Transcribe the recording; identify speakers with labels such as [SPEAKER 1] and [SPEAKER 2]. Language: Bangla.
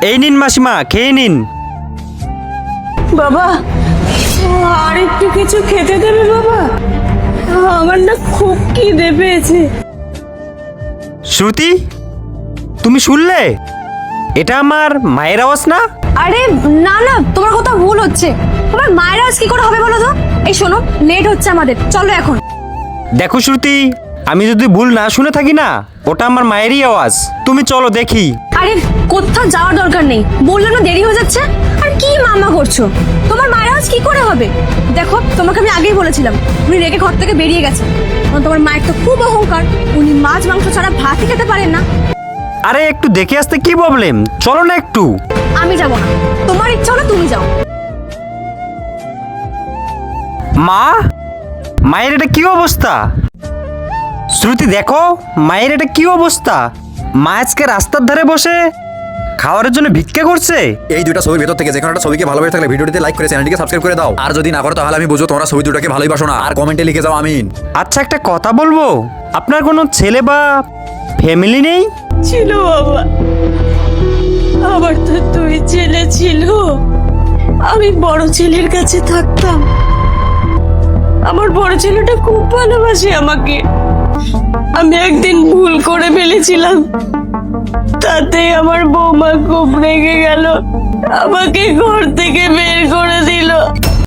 [SPEAKER 1] এই নিন মাসিমা, খেয়ে নিন।
[SPEAKER 2] বাবা, আর একটু কিছু খেতে দেবে বাবা? আমার না খুব খিদে পেয়েছে।
[SPEAKER 1] শ্রুতি, তুমি শুনলে? এটা আমার মায়ের আওয়াজ না?
[SPEAKER 3] আরে না না, তোমার কথা ভুল হচ্ছে। তোমার মায়ের আওয়াজ কি করে হবে বলো তো? এই শোনো, লেট হচ্ছে আমাদের, চলো এখন।
[SPEAKER 1] দেখো শ্রুতি, আমি যদি ভুল না শুনে থাকি না, ওটা আমার মায়েরই আওয়াজ। তুমি চলো দেখি।
[SPEAKER 3] আরে কোথাও যাওয়ার দরকার নেই, বললাম না দেরি হয়ে যাচ্ছে। আর কি মামা করছো? তোমার মায়ের আওয়াজ কি করে হবে? দেখো, তোমাকে আমি আগেই বলেছিলাম উনি রেগে ঘর থেকে বেরিয়ে গেছে। কারণ তোমার মায়ের তো খুব অহংকার, উনি মাছ মাংস ছাড়া ভাতই খেতে পারেন না।
[SPEAKER 1] আরে একটু দেখে আসতে কি প্রবলেম, চলো না একটু।
[SPEAKER 3] আমি যাবো না, তোমার ইচ্ছা হলে তুমি যাও।
[SPEAKER 1] মা, মায়ের এটা কি অবস্থা? শ্রুতি দেখো, মায়ের এটা কি অবস্থা? মা আজকে রাস্তার ধারে বসে খাওয়ার জন্য ভিক্ষা করছে।
[SPEAKER 4] এই দুইটা ছবির ভেতর থেকে যে কোনো একটা ছবিকে ভালোবেসে থাকলে ভিডিওটিতে লাইক করে চ্যানেলটিকে সাবস্ক্রাইব করে দাও। আর যদি না করো তাহলে আমি বুঝো তোমরা ছবি দুটোকে ভালোবাসো না। আর কমেন্টে লিখে যাও আমিন।
[SPEAKER 1] আচ্ছা একটা কথা বলবো, আপনার কোনো ছেলে বা ফ্যামিলি নেই?
[SPEAKER 2] ছিল বাবা, আমার তো দুই ছেলে ছিল। আমি বড় ছেলের কাছে থাকতাম। আমার বড় ছেলেটা খুব ভালোবাসে আমাকে। আমি একদিন ভুল করে ফেলেছিলাম, তাতে আমার বৌমা খুব রেগে গেল, আমাকে ঘর থেকে বের করে দিল।